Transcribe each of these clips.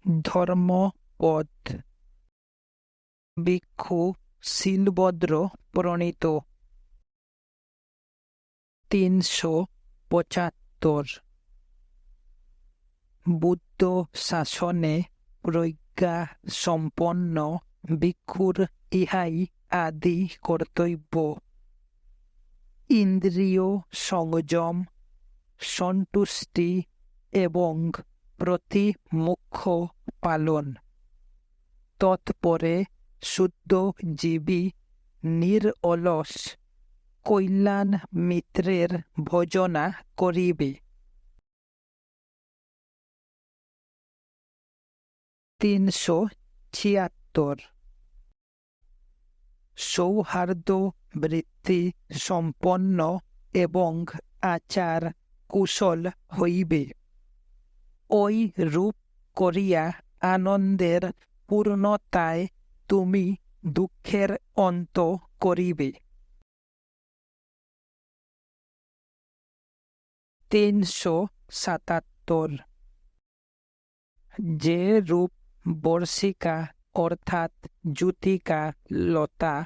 ধর্মপদ। ভিক্ষু শিলভদ্র প্রণীত। 375 বুদ্ধ শাসনে প্রজ্ঞা সম্পন্ন ভিক্ষুর ইহাই আদি কর্তব্য। ইন্দ্রিয় সংযম, সন্তুষ্টি এবং প্রতিমোক্ষ পালন। তৎপরে শুদ্ধজীবী নিরলস কল্যাণ মিত্রের ভজনা করিবে। 376 সৌহার্দ্য বৃত্তি সম্পন্ন এবং আচার কুশল হইবে। ওই রূপ করিয়া আনন্দের পূর্ণতায় তুমি দুঃখের অন্ত করিবে। 377 যে রূপ বর্ষিকা অর্থাৎ জুতিকা লতা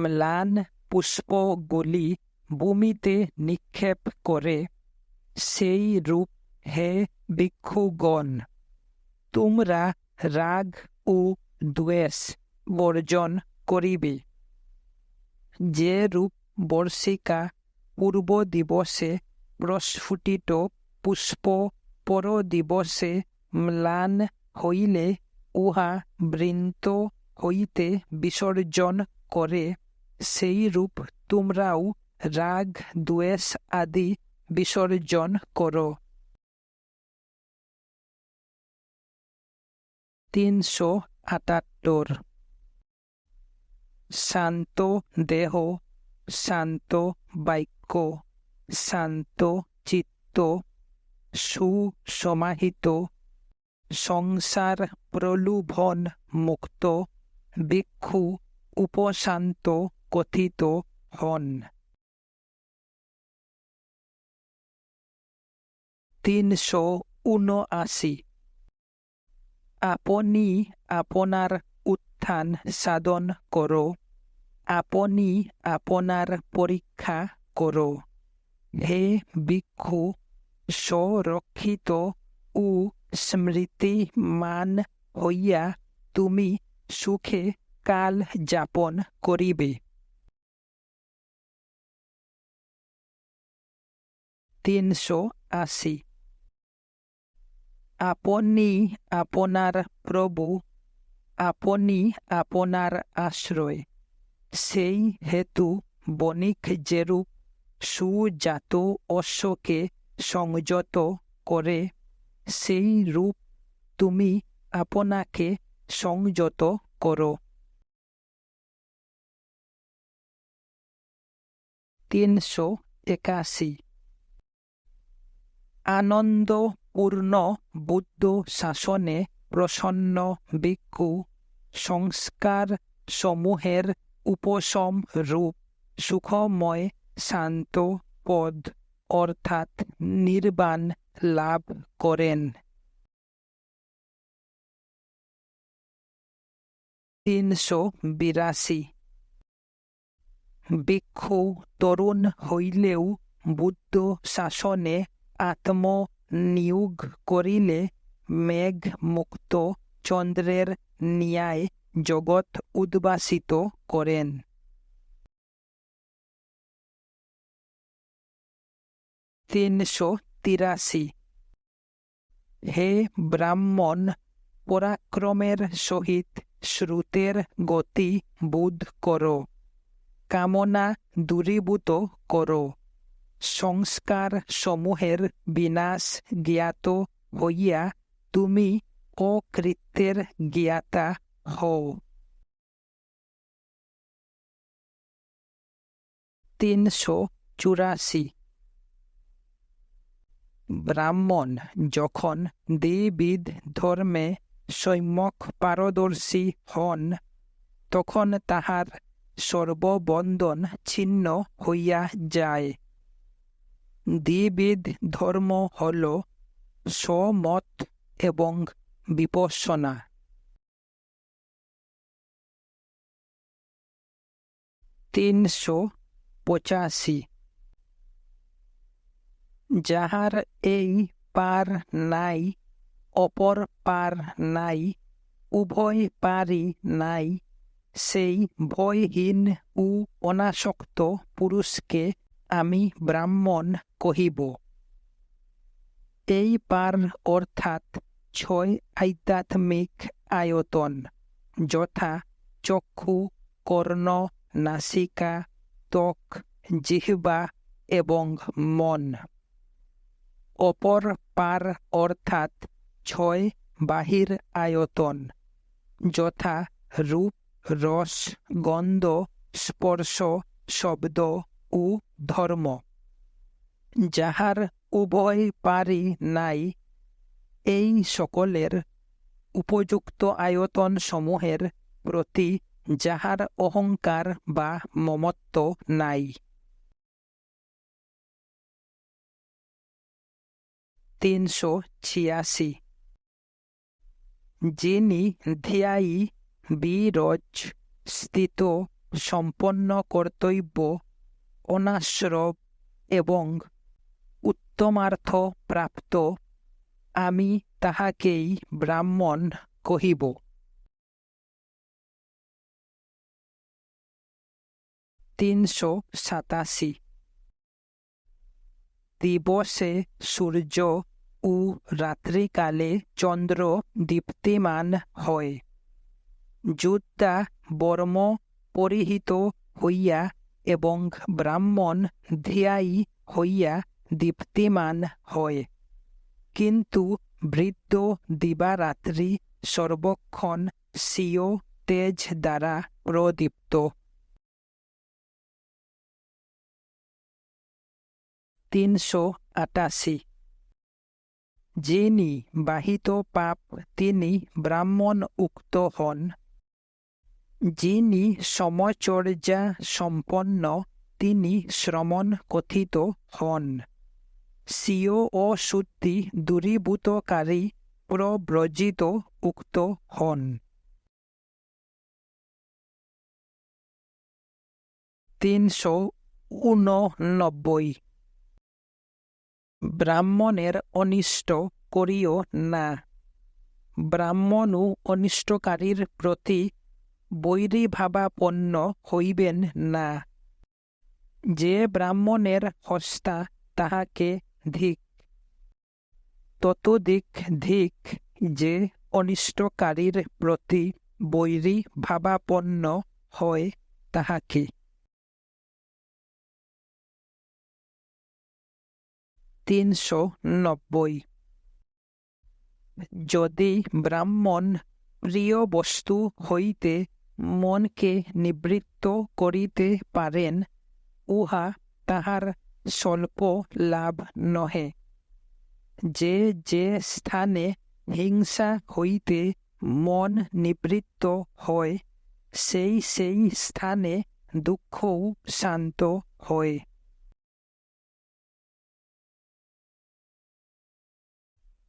ম্লান পুষ্পগুলি ভূমিতে নিক্ষেপ করে, সেই রূপ হে ভিক্ষুগণ তোমরা রাগ ও দ্বেষ বর্জন করিবে। যে রূপ বর্ষিকা পূর্ব দিবসে প্রস্ফুটিত পুষ্প পর দিবসে ম্লান হইলে উহা বৃন্ত হইতে বিসর্জন করে, সেই রূপ তোমরাও রাগ দ্বেষ আদি বিসর্জন করো। 378 শান্ত দেহ, শান্ত বাক্য, শান্ত চিত্ত, সুসমাহিত, সংসার প্রলোভন মুক্ত ভিক্ষু উপশান্ত কথিত হন। 379 আপনি আপনার উত্থান সাধন করো, আপনি আপনার পরীক্ষা করো। হে ভিক্ষু স্বরক্ষিত ও স্মৃতিমান হইয়া তুমি সুখে কাল যাপন করিবে। 380 আপনি আপনার প্রভু, আপনি আপনার আশ্রয়। সেই হেতু বণিক যেরূপ সুজাত অশ্বকে সংযত করে, সেই রূপ তুমি আপনাকে সংযত করো। 381 আনন্দপূর্ণ বুদ্ধ শাসনে প্রসন্ন ভিক্ষু সংস্কার সমূহের উপশম রূপ সুখময় শান্ত পদ অর্থাৎ নির্বাণ লাভ করেন। 382 ভিক্ষু তরুণ হইলেও বুদ্ধ শাসনে আত্মনিয়োগ করিলে মেঘ মুক্ত চন্দ্রের ন্যায় জগৎ উদ্ভাসিত করেন। 383 হে ব্রাহ্মণ পরাক্রমের সহিত শ্রুতের গতি বোধ করো, কামনা দূরীভূত করো, সংস্কার সমূহের বিনাশ জ্ঞাত হইয়া তুমি অকৃত্যের জ্ঞাতা হও। 384 ব্রাহ্মণ যখন দ্বিবিধ ধর্মে সম্যক পারদর্শী হন, তখন তাহার সর্ববন্ধন ছিন্ন হইয়া যায়। দ্বিবিধ ধর্ম হল স্বমত এবং বিপස්සনা। 385 যাহার এই পার নাই অপর পার নাই উভয় পারই নাই সেই ভয়হীন ও অনাসক্ত পুরুষকে আমি ব্রাহ্মণ কহিব। এই পার অর্থাৎ 6 আধ্যাত্মিক আয়তন, যথা চক্ষু, কর্ণ, নাসিকা, ত্বক, জিহ্বা এবং মন। অপর পার অর্থাৎ 6 বাহির আয়তন, যথা রূপ, রস, গন্ধ, স্পর্শ, শব্দ ও ধর্ম। যাহার উভয় পারই নাই, এই সকলের উপযুক্ত আয়তন সমূহের প্রতি যাহার অহংকার বা মমত্ব নাই। 386 যিনি ধ্যায়ী বিরজ স্থিত সম্পন্ন কর্তব্য অনাশ্রব এবং উত্তমার্থ প্রাপ্ত, আমি তাহাকেই ব্রাহ্মণ কহিব। 387 দিবসে সূর্য ও রাত্রিকালে চন্দ্র দীপ্তিমান হয়। যোদ্ধা বর্ম পরিহিত হইয়া এবং ব্রাহ্মণ ধ্যায়ী হইয়া দীপ্তিমান হয়, কিন্তু বৃদ্ধ দিবারাত্রি সর্বক্ষণ স্বীয় তেজ দ্বারা প্রদীপ্ত। 388 যিনি বাহিত পাপ তিনি ব্রাহ্মণ উক্ত হন। যিনি সমচর্যা সম্পন্ন তিনি শ্রমণ কথিত হন। স্বীয় অশুদ্ধি দূরীভূতকারী প্রব্রজিত উক্ত হন। 389 ব্রাহ্মণের অনিষ্ট করিও না। ব্রাহ্মণ ও অনিষ্টকারীর প্রতি বৈরীভাবাপন্ন হইবেন না। যে ব্রাহ্মণের হস্তা তাহাকে ধিক, ততোধিক ধিক যে অনিষ্টকারীর প্রতি বৈরী ভাবাপন্ন হয় তাহাকে। 390 যদি ব্রাহ্মণ প্রিয় বস্তু হইতে মনকে নিবৃত্ত করিতে পারেন, উহা তাহার স্বল্প লাভ নহে। যে যে স্থানে হিংসা হইতে মন নিবৃত্ত হয়, সেই সেই স্থানে দুঃখও শান্ত হয়।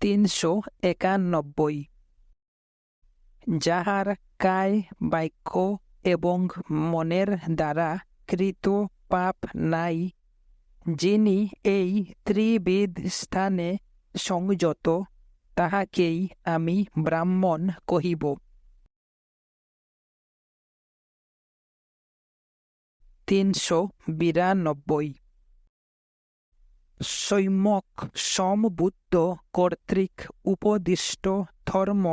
391 যাহার কায়, বাক্য এবং মনের দ্বারা কৃত পাপ নাই, যিনি এই ত্রিবিধ স্থানে সংযত, তাহাকেই আমি ব্রাহ্মণ কহিব। 392 সম্যক সমবুদ্ধ কর্তৃক উপদিষ্ট ধর্ম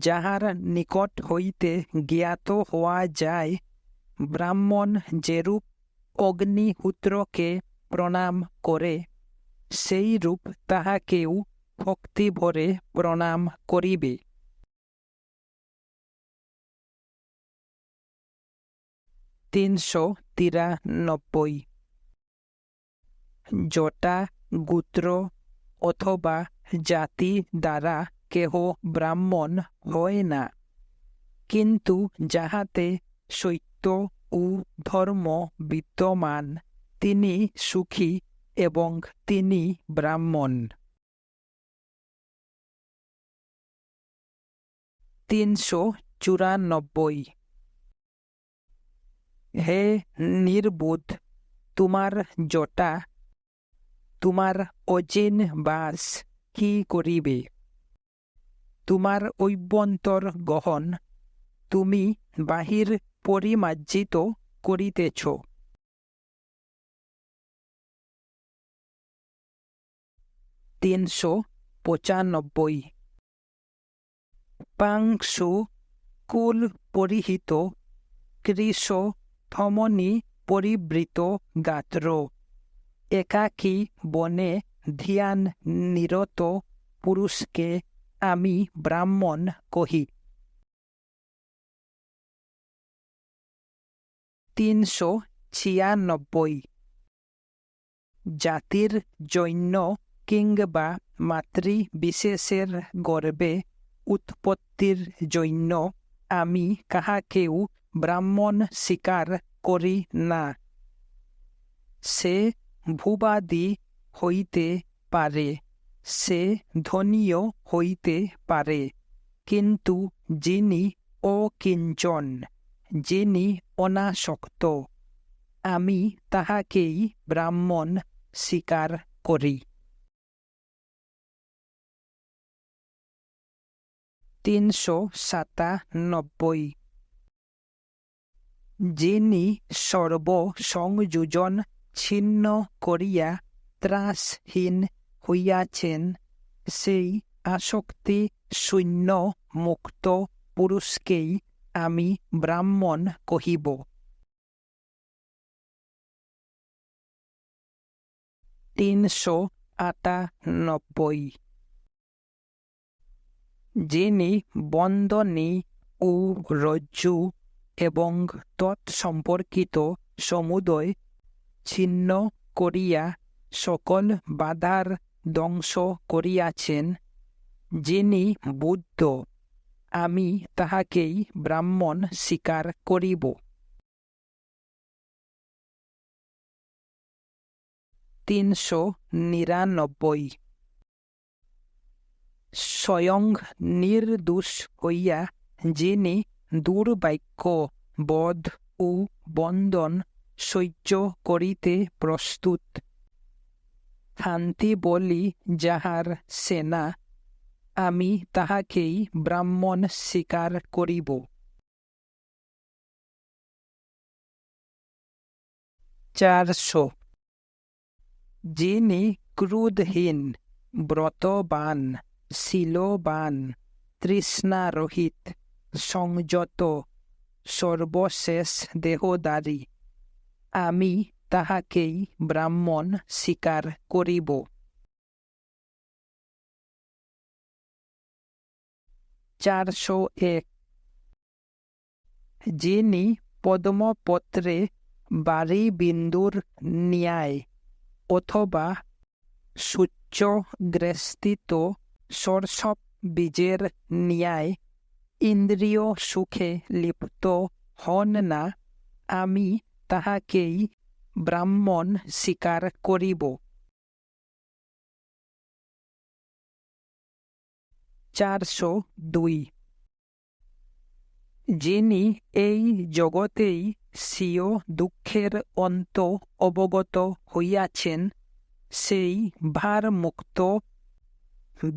যাহার নিকট হইতে জ্ঞাত হওয়া যায়, ব্রাহ্মণ যেরূপ অগ্নিহোত্রকে প্রণাম করে, সেই রূপ তাহাকেও ভক্তিভরে প্রণাম করিবে। 393 জটা, গোত্র অথবা জাতি দ্বারা কেহ ব্রাহ্মণ হয় না, কিন্তু যাহাতে সত্য ও ধর্ম বিদ্যমান তিনি সুখী এবং তিনি ব্রাহ্মণ। 394। হে নির্বোধ, তোমার জটা, তোমার অজিন বাস কি করিবে? তোমার অভ্যন্তর গহন তুমি বাহির পরিমার্জিত করিতেছ। 395। পাংশু কুল পরিহিত কৃশ থমনি পরিবৃত গাত্র, একাকী বনে ধ্যান নিরত পুরুষকে আমি ব্রাহ্মণ কহি। 396। জাতির জৈন্য কিংবা মাতৃবিশেষের গর্বে উৎপত্তির জন্য আমি কাহাকেও ব্রাহ্মণ স্বীকার করি না। সে ভূবাদী হইতে পারে, সে ধনীও হইতে পারে, কিন্তু যিনি অকিঞ্চন, যিনি অনাসক্ত, আমি তাহাকেই ব্রাহ্মণ স্বীকার করি। 397। যিনি সর্ব সংযোজন ছিন্ন করিয়া ত্রাসহীন হইয়াছেন, সেই আসক্তি শূন্য মুক্ত পুরুষকেই আমি ব্রাহ্মণ কহিব। 398। যিনি বন্দনী ও রজ্জু এবং তৎসম্পর্কিত সমুদয় ছিন্ন করিয়া সকল বাধার ধ্বংস করিয়াছেন, যিনি বুদ্ধ, আমি তাহাকেই ব্রাহ্মণ স্বীকার করিব। 399। স্বয়ং নির্দোষ হইয়া যিনি দুর্বাক্য, বধ ও বন্ধন সহ্য করিতে প্রস্তুত, শান্তি বলি যাহার সেনা, আমি তাহাকেই ব্রাহ্মণ স্বীকার করিব। 400। যিনি ক্রোধহীন, ব্রতবান, শীলবান, তৃষ্ণারহিত, সংযত, সর্বশেষ দেহধারী, আমি তাহাকেই ব্রাহ্মণ স্বীকার করিব। 401। যিনি পদ্মপত্রে বারিবিন্দুর ন্যায় অথবা সূর্যগ্রস্তিত সরসপ বীজের ন্যায় ইন্দ্রিয় সুখে লিপ্ত হন না, আমি তাহাকেই ব্রাহ্মণ স্বীকার করিব। 402। যিনি এই জগতেই স্বীয় দুঃখের অন্ত অবগত হইয়াছেন, সেই ভারমুক্ত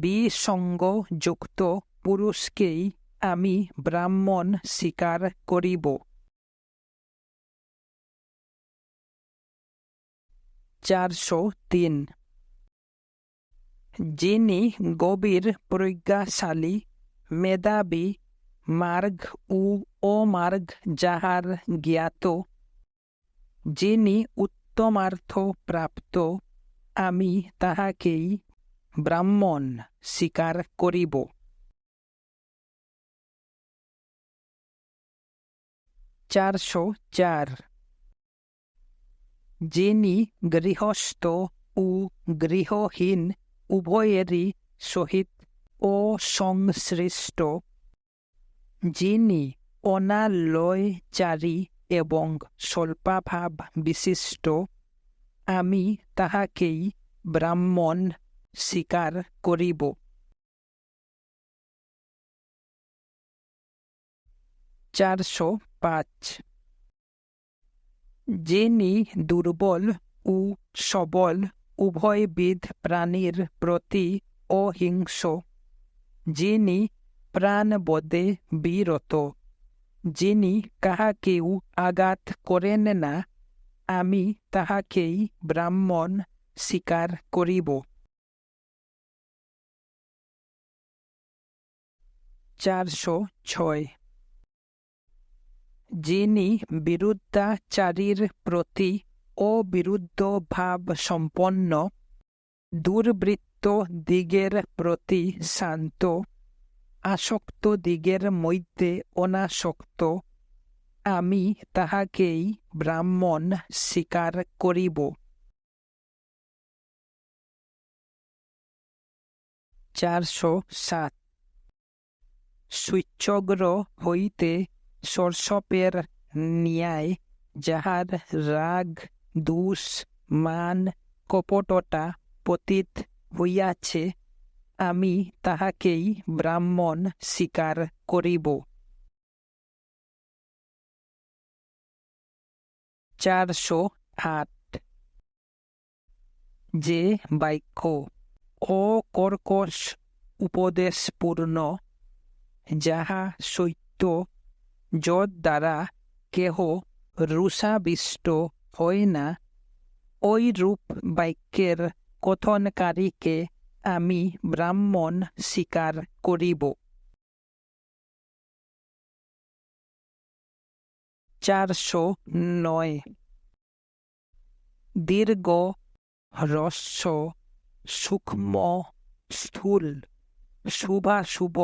বিসঙ্গযুক্ত পুরুষকেই আমি ব্রাহ্মণ স্বীকার করিব। 403। যিনি গভীর প্রজ্ঞাশালী, মেধাবী, মার্গ ও অমার্গ যাহার জ্ঞাত, যিনি উত্তমার্থ প্রাপ্ত, আমি তাহাকেই ব্রাহ্মণ স্বীকার করিব। 404। যিনি গৃহস্থ ও গৃহহীন উভয়েরই সহিত অসংশ্লিষ্ট, যিনি অনালয়চারী এবং স্বল্পাভাব বিশিষ্ট, আমি তাহাকেই ব্রাহ্মণ স্বীকার করিব। 405 যিনি দুর্বল ও সবল উভয়বিধ প্রাণীর প্রতি অহিংস, যিনি প্রাণবধে বিরত, যিনি কাহাকেও আঘাত করেন না, আমি তাহাকেই ব্রাহ্মণ স্বীকার করিব। 406 যিনি বিরুদ্ধাচারীর প্রতি অবিরুদ্ধ ভাব সম্পন্ন, দুর্বৃত্ত দিগের প্রতি শান্ত, আসক্ত দিগের মধ্যে অনাসক্ত, আমি তাহাকেই ব্রাহ্মণ স্বীকার করিব। 407 সূচ্যগ্র হইতে সর্ষপের ন্যায় যাহার রাগ, দোষ, মান, কপটতা পতিত হইয়াছে, আমি তাহাকেই ব্রাহ্মণ স্বীকার করিব। 408 যে বাক্য অকর্কশ উপদেশপূর্ণ, যাহা সত্য, যদ্বারা কেহ রুষাবিষ্ট হয় না, ঐরূপ বাক্যের কথনকারীকে আমি ব্রাহ্মণ স্বীকার করিব। 409 দীর্ঘ, হ্রস্ব, সূক্ষ্ম, স্থূল, শুভাশুভ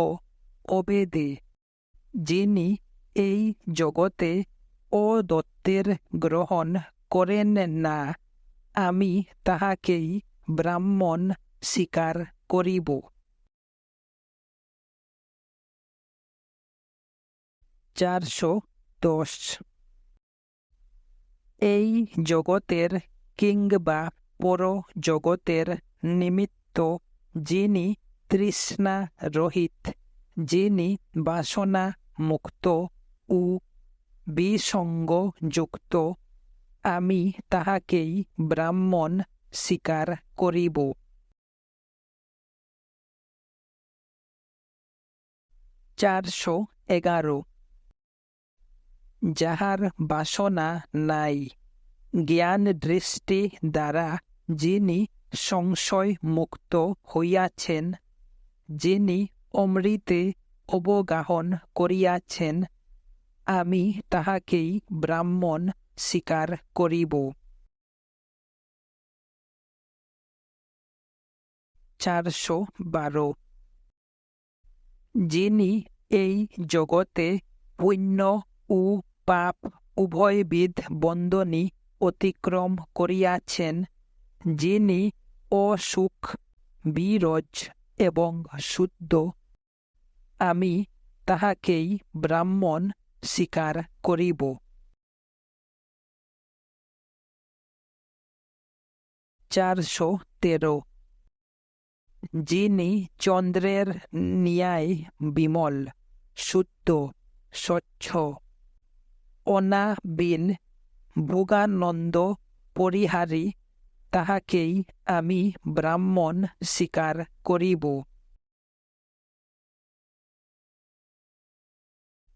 অভেদে যিনি এই জগতে অদত্তের গ্রহণ করেন না, আমি তাহাকেই ব্রাহ্মণ স্বীকার করিব। 410 এই জগতের কিংবা পর জগতের নিমিত্ত যিনি তৃষ্ণা রহিত, যিনি বাসনা মুক্ত ও বিসঙ্গ যুক্ত, আমি তাহাকেই ব্রাহ্মণ স্বীকার করিব। 411 যাহার বাসনা নাই, জ্ঞান দৃষ্টি দ্বারা যিনি সংশয় মুক্ত হইয়াছেন, যিনি অমৃতে অবগাহন করিয়াছেন, আমি তাহাকেই ব্রাহ্মণ স্বীকার করিব। 412 যিনি এই জগতে পুণ্য ও পাপ উভয়বিধ বন্ধনী অতিক্রম করিয়াছেন, যিনি অসুখ, বিরজ এবং শুদ্ধ, আমি তাহাকেই ব্রাহ্মণ স্বীকার করিব। 413 যিনি চন্দ্রের ন্যায় বিমল, শুদ্ধ, স্বচ্ছ, অনাবিল, ভোগানন্দ পরিহারী, তাহাকেই আমি ব্রাহ্মণ স্বীকার করিব।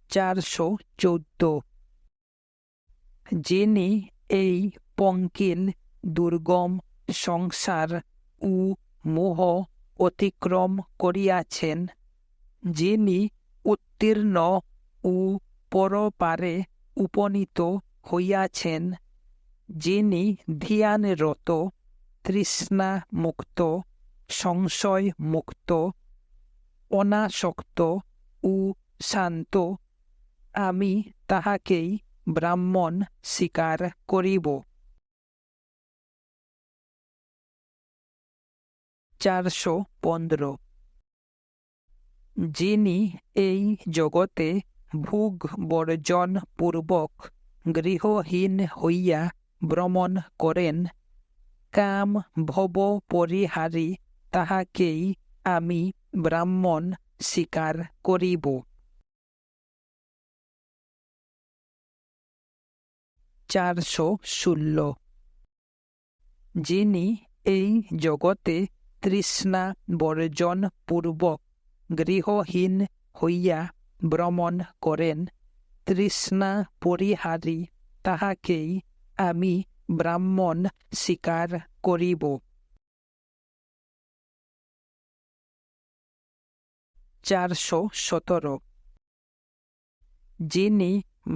414 যিনি এই পঙ্কিল দুর্গম সংসার ও মোহ অতিক্রম করিয়াছেন, যিনি উত্তীর্ণ ও পরপারে উপনীত হইয়াছেন, যিনি ধ্যানরত, তৃষ্ণা মুক্ত, সংশয় মুক্ত, অনাসক্ত ও শান্ত, আমি তাহাকেই ব্রাহ্মণ স্বীকার করিব। 415 যিনি এই জগতে ভোগ বর্জন পূর্বক গৃহহীন হইয়া ভ্রমণ করেন, কাম ভব পরিহারী, তাহাকেই আমি ব্রাহ্মণ স্বীকার করিব। 416 যিনি এই জগতে তৃষ্ণা বর্জন পূর্বক গৃহহীন হইয়া ভ্রমণ করেন, তৃষ্ণা পরিহারী তাহাকেই আমি ব্রাহ্মণ স্বীকার করিব। 417 যিনি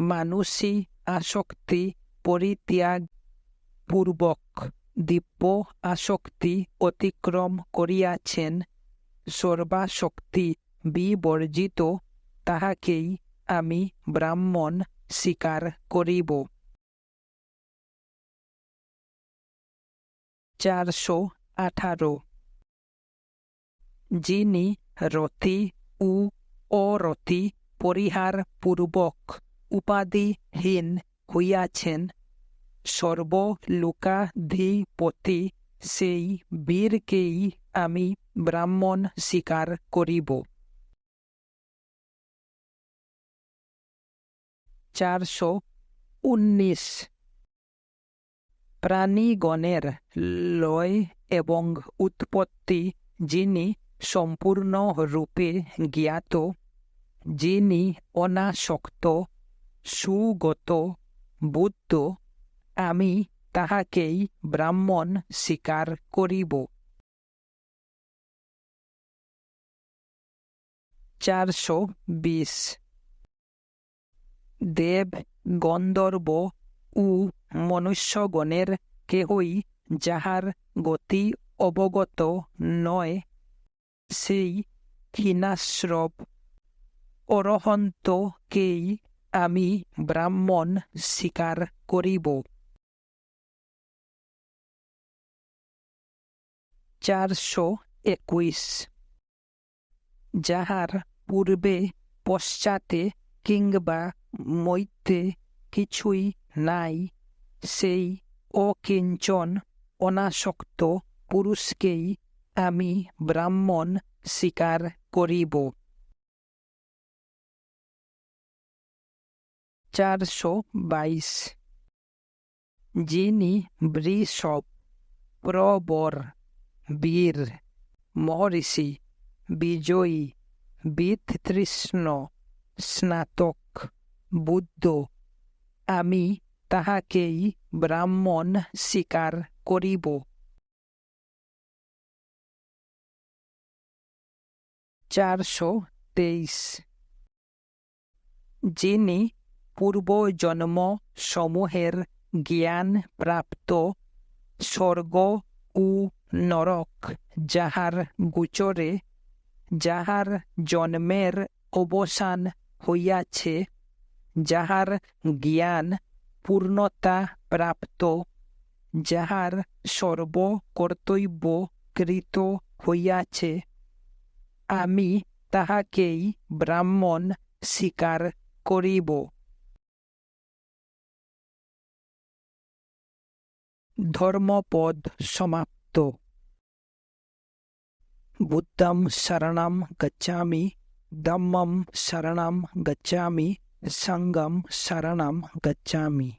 মানসী আসক্তি পরিত্যাগ পূর্বক দিব্য আসক্তি অতিক্রম করিয়াছেন, সর্বাসক্তি বিবর্জিত তাহাকেই আমি ব্রাহ্মণ স্বীকার করিব। 418 যিনি রতি ও অরতি পরিহার পূর্বক উপাধিহীন হইয়াছেন, সর্বলোকাধিপতি সেই বীরকেই আমি ব্রাহ্মণ স্বীকার করিব। 419 প্রাণীগণের লয় এবং উৎপত্তি যিনি সম্পূর্ণ রূপে জ্ঞাত, যিনি অনাসক্ত সুগত বুদ্ধ, আমি তাহাকেই ব্রাহ্মণ স্বীকার করিব। 420 দেব গন্ধর্ব ও মনুষ্যগণের কেহই যাহার গতি অবগত নয়, সেই ক্ষীণাশ্রব অরহন্তকেই আমি ব্রাহ্মণ স্বীকার করিব। 421 যাহার পূর্বে পশ্চাতে কিংবা মধ্যে কিছুই নাই, সেই অকিঞ্চন অনাসক্ত পুরুষকেই আমি ব্রাহ্মণ স্বীকার করিব। 422 যিনি বৃষভ প্রবর বীর মহর্ষি বিজয়ী বিতৃষ্ণ স্নাতক বুদ্ধ, আমি তাহাকেই ব্রাহ্মণ স্বীকার করিব। 423 যিনি পূর্বজন্ম সমূহের জ্ঞান প্রাপ্ত, স্বর্গ ও নরক যাহার গোচরে, যাহার জন্মের অবসান হইয়াছে, যাহার জ্ঞান পূর্ণতা প্রাপ্ত, যাহার সর্বকর্তব্য কৃত হইয়াছে, আমি তাহাকেই ব্রাহ্মণ স্বীকার করিব। ধর্মপদ সমাপ্ত। বুদ্ধং শরণং গচ্ছামি, ধম্মং শরণং গচ্ছামি, সংঘং শরণং গচ্ছামি।